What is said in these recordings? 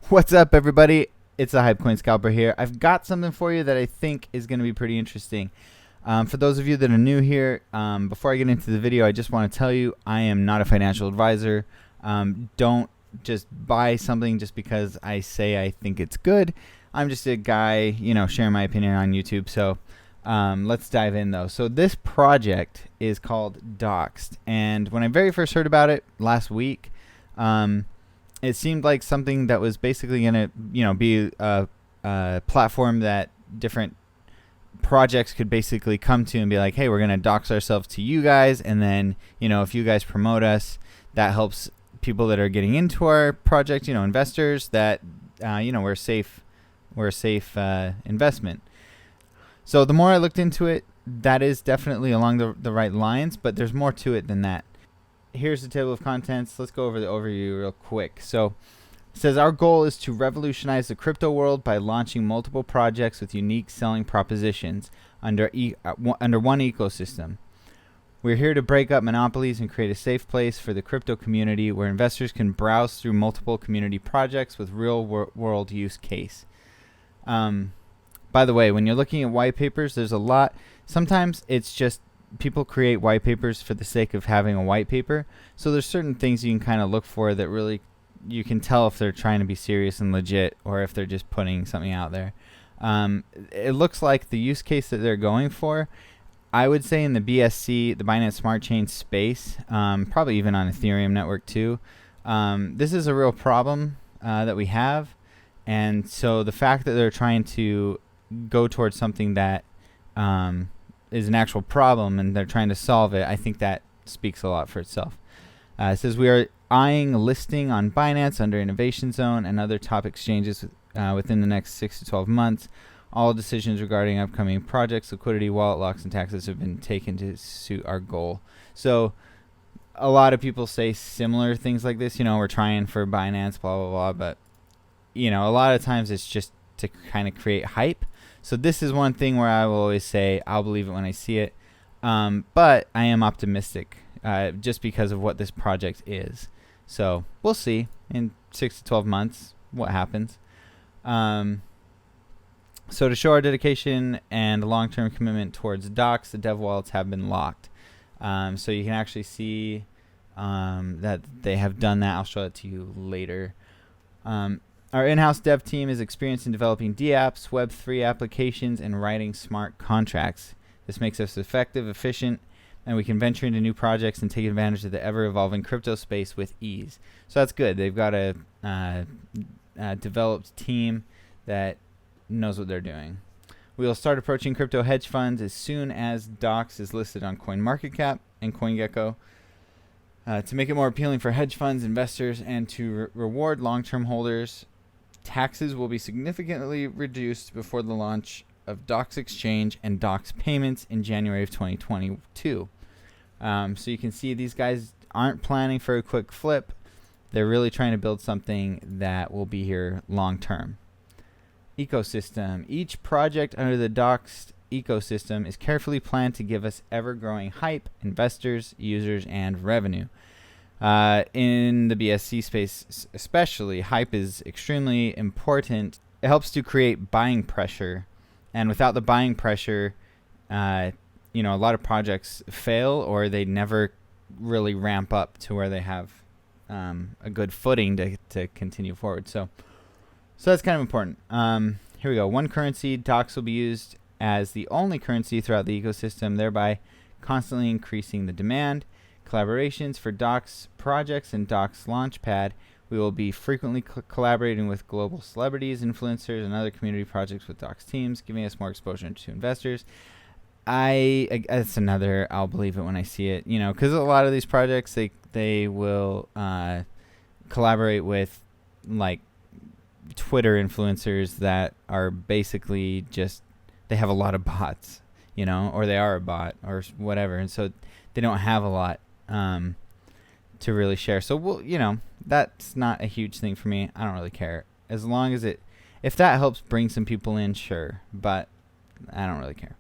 What's up, everybody? It's the Hype Coin Scalper here. I've got something for you that I think is going to be pretty interesting. For those of you that are new here, before I get into the video, I just want to tell you I am not a financial advisor. Don't just buy something just because I say I think it's good. I'm just a guy, sharing my opinion on YouTube. So let's dive in, though. So this project is called DOXXED, and when I very first heard about it last week, it seemed like something that was basically going to, be a platform that different projects could basically come to and be like, hey, we're going to dox ourselves to you guys. And then, if you guys promote us, that helps people that are getting into our project, investors that, we're a safe investment. So the more I looked into it, that is definitely along the right lines, but there's more to it than that. Here's the table of contents. Let's go over the overview real quick. So it says our goal is to revolutionize the crypto world by launching multiple projects with unique selling propositions under one ecosystem. We're here to break up monopolies and create a safe place for the crypto community where investors can browse through multiple community projects with real world use case. By the way, when you're looking at white papers, there's a lot. Sometimes it's just people create white papers for the sake of having a white paper. So there's certain things you can kind of look for that really you can tell if they're trying to be serious and legit or if they're just putting something out there. It looks like the use case that they're going for, I would say in the BSC, the Binance Smart Chain space, probably even on Ethereum network too. This is a real problem that we have. And so the fact that they're trying to go towards something that is an actual problem and they're trying to solve it, I think that speaks a lot for itself. It says we are eyeing listing on Binance under Innovation Zone and other top exchanges within the next 6 to 12 months. All decisions regarding upcoming projects, liquidity, wallet locks, and taxes have been taken to suit our goal. So a lot of people say similar things like this. We're trying for Binance, blah, blah, blah. But, a lot of times it's just to kind of create hype. So this is one thing where I will always say I'll believe it when I see it. But I am optimistic just because of what this project is. So we'll see in 6 to 12 months what happens. So to show our dedication and long-term commitment towards DOXXED, the dev wallets have been locked. So you can actually see that they have done that. I'll show it to you later. Our in-house dev team is experienced in developing dApps, Web3 applications, and writing smart contracts. This makes us effective, efficient, and we can venture into new projects and take advantage of the ever-evolving crypto space with ease. So that's good. They've got a developed team that knows what they're doing. We will start approaching crypto hedge funds as soon as DOXXED is listed on CoinMarketCap and CoinGecko. To make it more appealing for hedge funds, investors, and to reward long-term holders, taxes will be significantly reduced before the launch of DOXXED Exchange and DOXXED payments in January of 2022. So you can see these guys aren't planning for a quick flip. They're really trying to build something that will be here long-term. Ecosystem. Each project under the DOXXED ecosystem is carefully planned to give us ever-growing hype, investors, users, and revenue. In the BSC space especially, hype is extremely important. It helps to create buying pressure, and without the buying pressure, a lot of projects fail or they never really ramp up to where they have a good footing to continue forward. So that's kind of important. Here we go. One currency, DOXXED will be used as the only currency throughout the ecosystem, thereby constantly increasing the demand. Collaborations for DOXXED projects and DOXXED launchpad. We will be frequently collaborating with global celebrities, influencers, and other community projects with DOXXED teams, giving us more exposure to investors. That's another, I'll believe it when I see it, because a lot of these projects, they will collaborate with, like, Twitter influencers that are basically just, they have a lot of bots, or they are a bot or whatever. And so they don't have a lot to really share. So, that's not a huge thing for me. I don't really care. As long as if that helps bring some people in, sure. But I don't really care.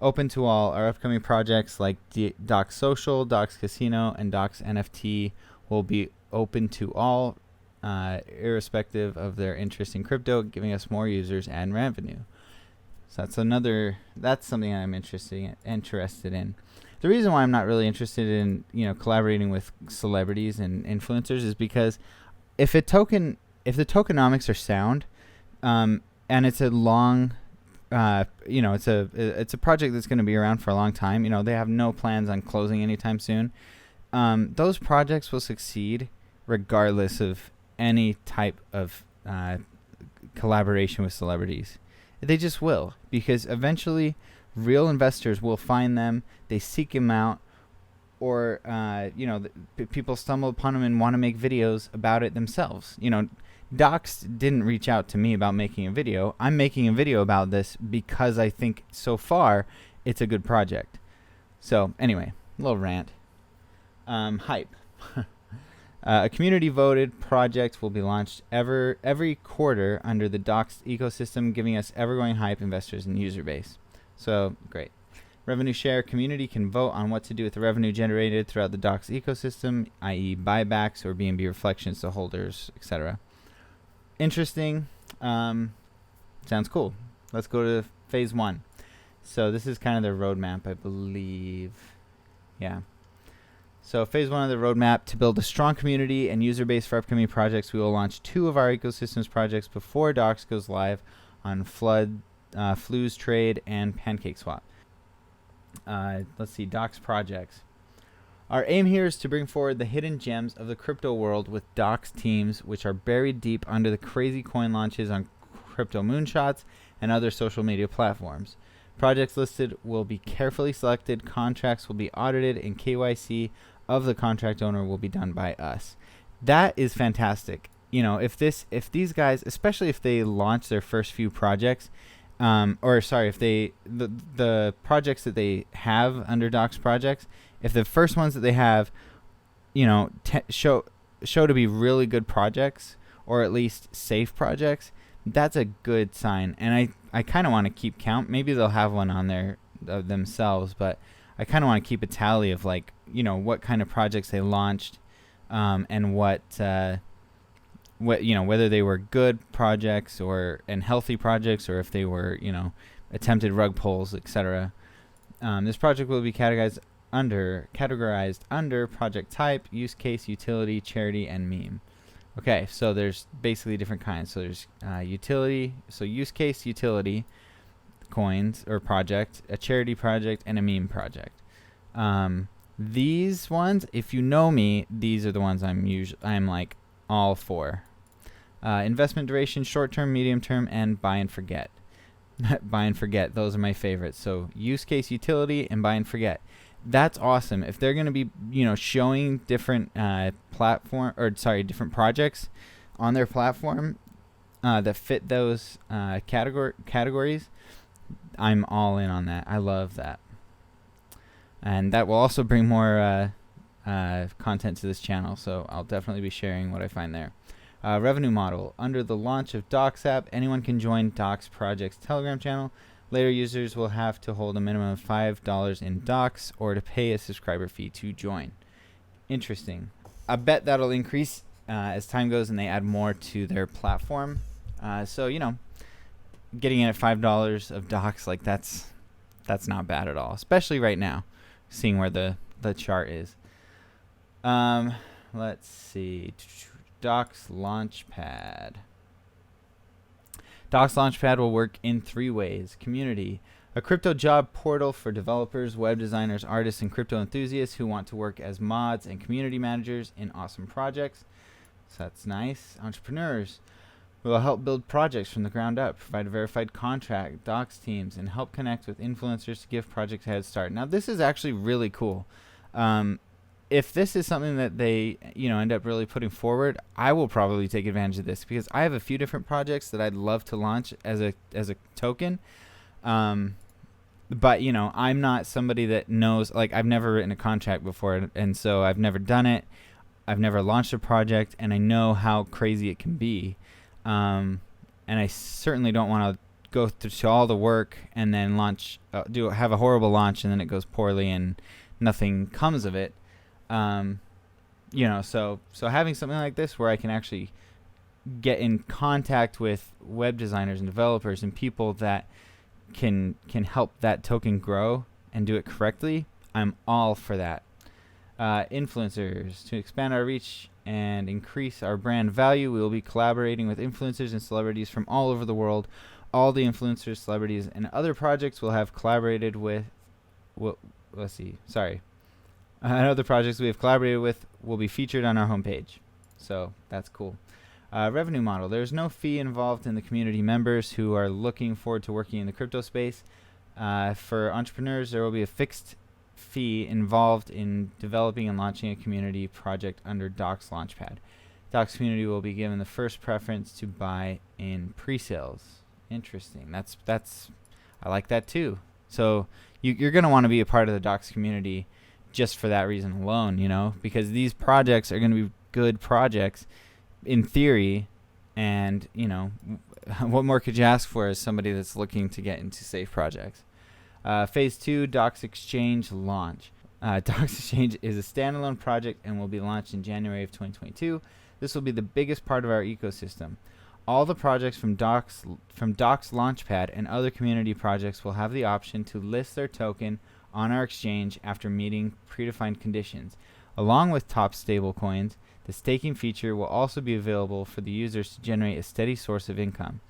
Open to all. Our upcoming projects like DOXXED Social, DOXXED Casino, and DOXXED NFT will be open to all irrespective of their interest in crypto, giving us more users and revenue. So that's something I'm interested in. The reason why I'm not really interested in collaborating with celebrities and influencers is because if the tokenomics are sound, and it's a long, it's a project that's going to be around for a long time. They have no plans on closing anytime soon. Those projects will succeed regardless of any type of collaboration with celebrities. They just will, because eventually real investors will find them. They seek them out, or people stumble upon them and want to make videos about it themselves. DOXXED didn't reach out to me about making a video. I'm making a video about this because I think so far it's a good project. So anyway, a little rant. Hype. A community-voted project will be launched every quarter under the DOXXED ecosystem, giving us ever-growing hype, investors, and user base. So, great. Revenue share. Community can vote on what to do with the revenue generated throughout the DOXXED ecosystem, i.e. buybacks or BNB reflections to holders, etc. Interesting. Sounds cool. Let's go to phase 1. So this is kind of their roadmap, I believe. Yeah. So phase 1 of the roadmap: to build a strong community and user base for upcoming projects. We will launch 2 of our ecosystems projects before DOXXED goes live on Flu's Trade and PancakeSwap. Let's see, DOXXED projects. Our aim here is to bring forward the hidden gems of the crypto world with DOXXED teams, which are buried deep under the crazy coin launches on Crypto Moonshots and other social media platforms. Projects listed will be carefully selected, contracts will be audited, and KYC of the contract owner will be done by us. That is fantastic. If these guys, especially if they launch their first few projects, if the projects that they have under DOXXED projects, if the first ones that they have, show to be really good projects, or at least safe projects, that's a good sign. And I kind of want to keep count. Maybe they'll have one on there themselves, but I kind of want to keep a tally of what kind of projects they launched, and whether they were good projects and healthy projects, or if they were attempted rug pulls, etc. This project will be categorized under project type, use case, utility, charity, and meme. Okay, so there's basically different kinds. So there's utility, so use case, utility coins or project, a charity project, and a meme project. These ones, if you know me, these are the ones I'm like all for. Investment duration: short term, medium term, and buy and forget. Buy and forget, those are my favorites. So use case, utility, and buy and forget. That's awesome. If they're going to be, showing different different projects on their platform that fit those categories, I'm all in on that. I love that. And that will also bring more content to this channel, so I'll definitely be sharing what I find there. Revenue model: under the launch of DOXXED app, anyone can join DOXXED Project's Telegram channel. Later, users will have to hold a minimum of $5 in DOXXED or to pay a subscriber fee to join. Interesting. I bet that'll increase as time goes and they add more to their platform. So getting in at $5 of DOXXED, that's not bad at all, especially right now, seeing where the chart is. Let's see. DOXXED launchpad. DOXXED launchpad will work in 3 ways. Community: a crypto job portal for developers, web designers, artists, and crypto enthusiasts who want to work as mods and community managers in awesome projects. So that's nice. Entrepreneurs: we will help build projects from the ground up, provide a verified contract, DOXXED teams, and help connect with influencers to give projects a head start. Now, this is actually really cool. If this is something that they end up really putting forward, I will probably take advantage of this, because I have a few different projects that I'd love to launch as a token. But I'm not somebody that knows, I've never written a contract before, and so I've never done it. I've never launched a project, and I know how crazy it can be. And I certainly don't want to go through all the work and then have a horrible launch and then it goes poorly and nothing comes of it. So having something like this where I can actually get in contact with web designers and developers and people that can help that token grow and do it correctly, I'm all for that. Influencers. To expand our reach and increase our brand value, we will be collaborating with influencers and celebrities from all over the world. All the influencers, celebrities, and other projects will have collaborated with... let's see. Sorry. Other projects we have collaborated with will be featured on our homepage. So that's cool. Revenue model. There's no fee involved in the community members who are looking forward to working in the crypto space. For entrepreneurs, there will be a fixed fee involved in developing and launching a community project under DOXXED launchpad. DOXXED community will be given the first preference to buy in pre-sales. Interesting. That's I like that too. So you're going to want to be a part of the DOXXED community just for that reason alone, you know, because these projects are going to be good projects in theory, and you know, what more could you ask for as somebody that's looking to get into safe projects? Phase 2, DOXXED Exchange launch. DOXXED Exchange is a standalone project and will be launched in January of 2022. This will be the biggest part of our ecosystem. All the projects from DOXXED Launchpad and other community projects will have the option to list their token on our exchange after meeting predefined conditions. Along with top stablecoins, the staking feature will also be available for the users to generate a steady source of income.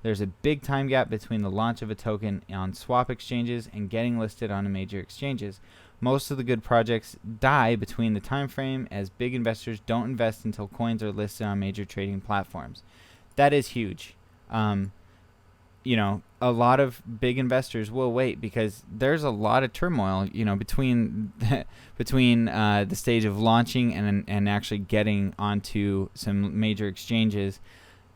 There's a big time gap between the launch of a token on swap exchanges and getting listed on major exchanges. Most of the good projects die between the time frame, as big investors don't invest until coins are listed on major trading platforms. That is huge. You know, a lot of big investors will wait because there's a lot of turmoil, you know, between the stage of launching and actually getting onto some major exchanges.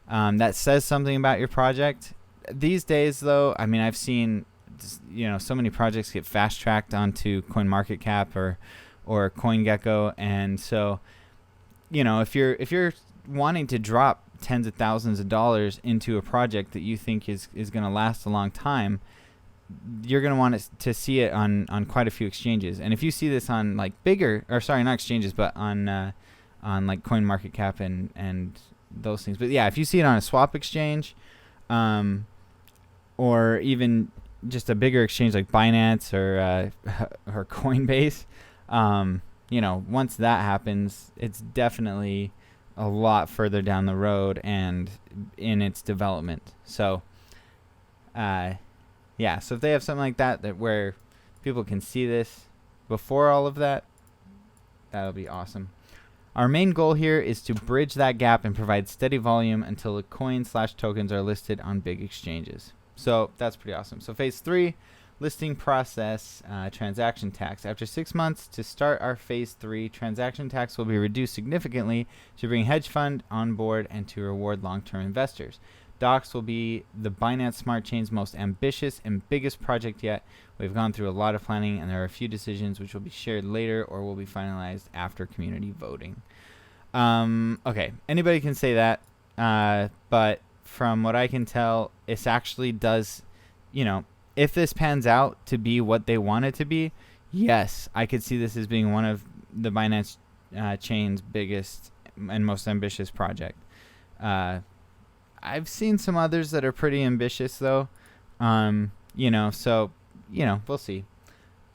That says something about your project. These days, though, I mean, I've seen, you know, so many projects get fast-tracked onto CoinMarketCap or CoinGecko, and so, you know, if you're wanting to drop tens of thousands of dollars into a project that you think is going to last a long time, you're going to want to see it on quite a few exchanges. And if you see this on like bigger, or sorry, not exchanges, but on like CoinMarketCap and those things. But yeah, if you see it on a swap exchange, or even just a bigger exchange like Binance or Coinbase, you know, once that happens, it's definitely a lot further down the road and in its development. So, yeah. So if they have something like that where people can see this before all of that, that'll be awesome. Our main goal here is to bridge that gap and provide steady volume until the coin/tokens are listed on big exchanges. So that's pretty awesome. So phase 3, listing process, transaction tax. After 6 months to start our phase 3, transaction tax will be reduced significantly to bring hedge fund on board and to reward long-term investors. DOXXED will be the Binance Smart Chain's most ambitious and biggest project yet. We've gone through a lot of planning, and there are a few decisions which will be shared later or will be finalized after community voting. Okay, anybody can say that, but from what I can tell, it actually does, you know, if this pans out to be what they want it to be, yes, I could see this as being one of the Binance chain's biggest and most ambitious project. I've seen some others that are pretty ambitious, though. You know, so, you know, we'll see.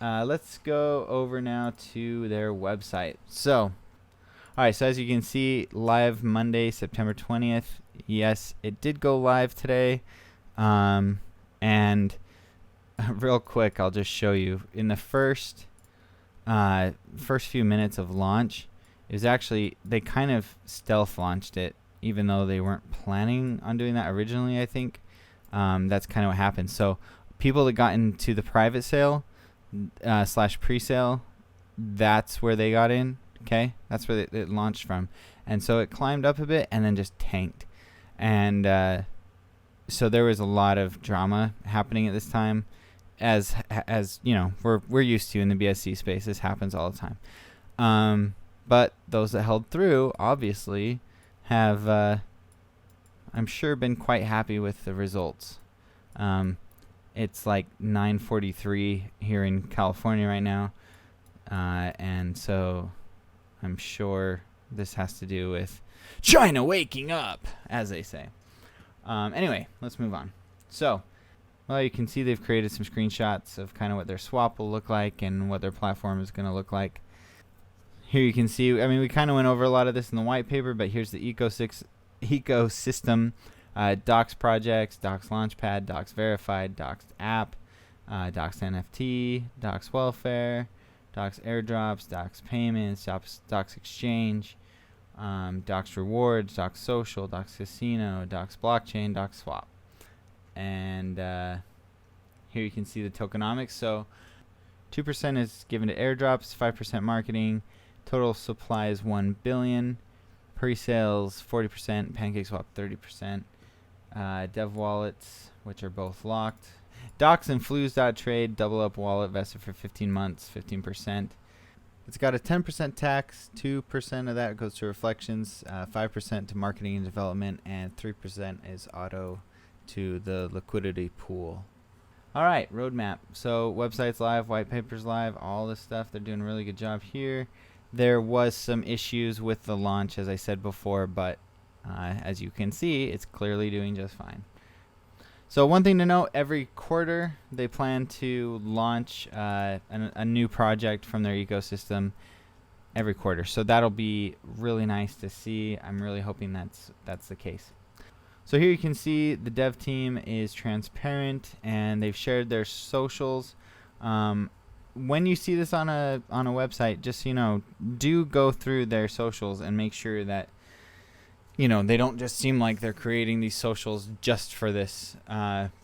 Let's go over now to their website. So, all right, so as you can see, live Monday, September 20th. Yes, it did go live today. And real quick, I'll just show you. In the first few minutes of launch, it was actually, they kind of stealth launched it, even though they weren't planning on doing that originally, I think. That's kind of what happened. So people that got into the private sale / pre-sale, that's where they got in. Okay, that's where it launched from. And so it climbed up a bit and then just tanked. And so there was a lot of drama happening at this time. As you know, we're used to in the BSC space. This happens all the time. But those that held through, obviously, have, I'm sure, been quite happy with the results. It's like 9:43 here in California right now. And so I'm sure this has to do with China waking up, as they say. Anyway, let's move on. So, well, you can see they've created some screenshots of kind of what their swap will look like and what their platform is going to look like. Here you can see, I mean, we kind of went over a lot of this in the white paper, but here's the ecosystem, Docs projects, Docs launchpad, Docs verified, Docs app, Docs NFT, Docs welfare, Docs airdrops, Docs payments, Docs exchange, Docs rewards, Docs social, Docs casino, Docs blockchain, Docs swap. And here you can see the tokenomics. So 2% is given to airdrops, 5% marketing. Total supply is 1 billion. Pre-sales 40%, PancakeSwap 30%. Dev wallets, which are both locked. Docs and Flus.trade, double up wallet vested for 15 months, 15%. It's got a 10% tax, 2% of that goes to reflections, 5% to marketing and development, and 3% is auto to the liquidity pool. All right, roadmap. So website's live, white paper's live, all this stuff. They're doing a really good job here. There was some issues with the launch, as I said before, but as you can see, it's clearly doing just fine. So one thing to note, every quarter they plan to launch a new project from their ecosystem every quarter. So that'll be really nice to see. I'm really hoping that's the case. So here you can see the dev team is transparent and they've shared their socials. When you see this on a website, just so you know, do go through their socials and make sure that they don't just seem like they're creating these socials just for this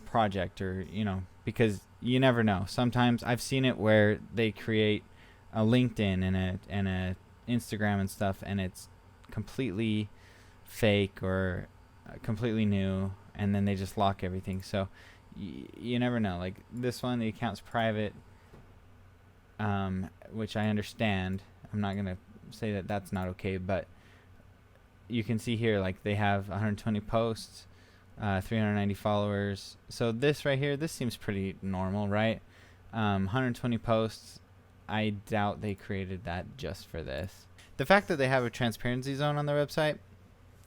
project, or because you never know. Sometimes I've seen it where they create a LinkedIn and a Instagram and stuff, and it's completely fake or completely new, and then they just lock everything. So you never know. Like this one, the account's private, which I understand. I'm not gonna say that that's not okay, but you can see here, like, they have 120 posts, 390 followers. So this right here, this seems pretty normal, right? 120 posts. I doubt they created that just for this. The fact that they have a transparency zone on their website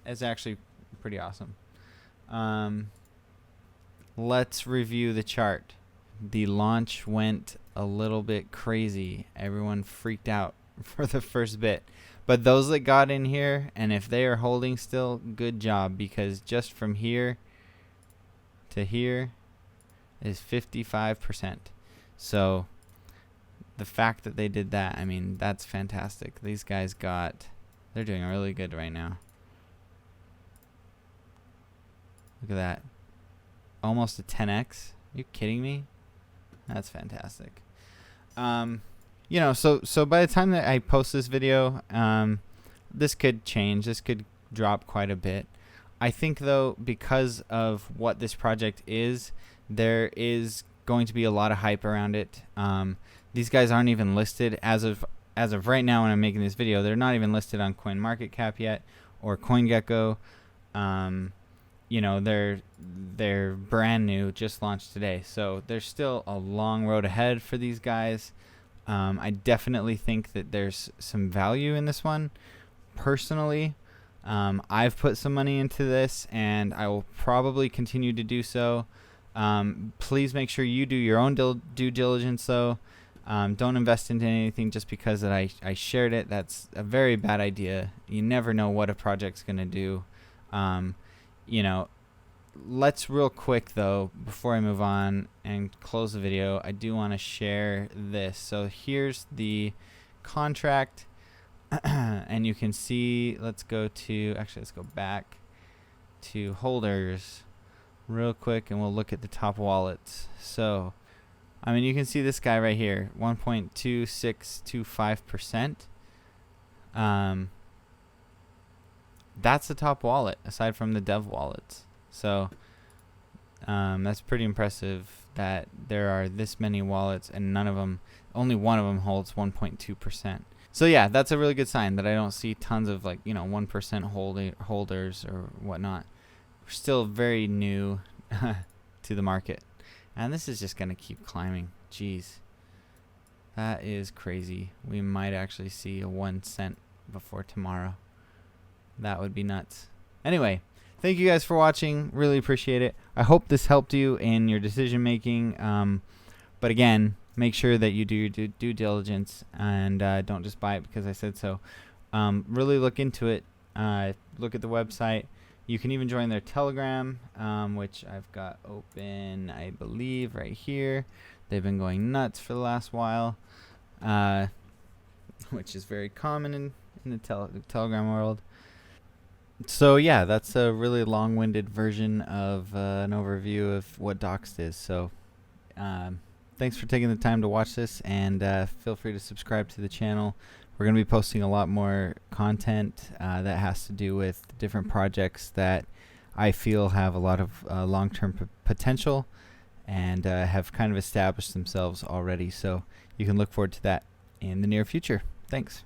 is actually pretty awesome. Let's review the chart. The launch went a little bit crazy. Everyone freaked out for the first bit. But those that got in here, and if they are holding still, good job, because just from here to here is 55%. So the fact that they did that, I mean, that's fantastic. These guys they're doing really good right now. Look at that. Almost a 10x. Are you kidding me? That's fantastic. So by the time that I post this video, this could change. This could drop quite a bit. I think, though, because of what this project is, there is going to be a lot of hype around it. These guys aren't even listed as of right now when I'm making this video. They're not even listed on CoinMarketCap yet or CoinGecko. They're brand new, just launched today. So there's still a long road ahead for these guys. I definitely think that there's some value in this one. Personally, I've put some money into this, and I will probably continue to do so. Please make sure you do your own due diligence, though. Don't invest into anything just because that I shared it. That's a very bad idea. You never know what a project's going to do. Let's real quick, though, before I move on and close the video, I do want to share this. So here's the contract, and you can see, let's go back to holders real quick, and we'll look at the top wallets. So, I mean, you can see this guy right here, 1.2625%. That's the top wallet, aside from the dev wallets. So that's pretty impressive that there are this many wallets and only one of them holds 1.2%. So yeah, that's a really good sign that I don't see tons of 1% holders or whatnot. We're still very new to the market, and this is just gonna keep climbing. Jeez, that is crazy. We might actually see a 1 cent before tomorrow. That would be nuts. Anyway, thank you guys for watching. Really appreciate it. I hope this helped you in your decision making. But again, make sure that you do your due diligence and don't just buy it because I said so. Really look into it. Look at the website. You can even join their Telegram, which I've got open, I believe, right here. They've been going nuts for the last while, which is very common in the Telegram world. So yeah, that's a really long-winded version of an overview of what DOXXED is. So thanks for taking the time to watch this, and feel free to subscribe to the channel. We're going to be posting a lot more content that has to do with different projects that I feel have a lot of long-term potential and have kind of established themselves already. So you can look forward to that in the near future. Thanks.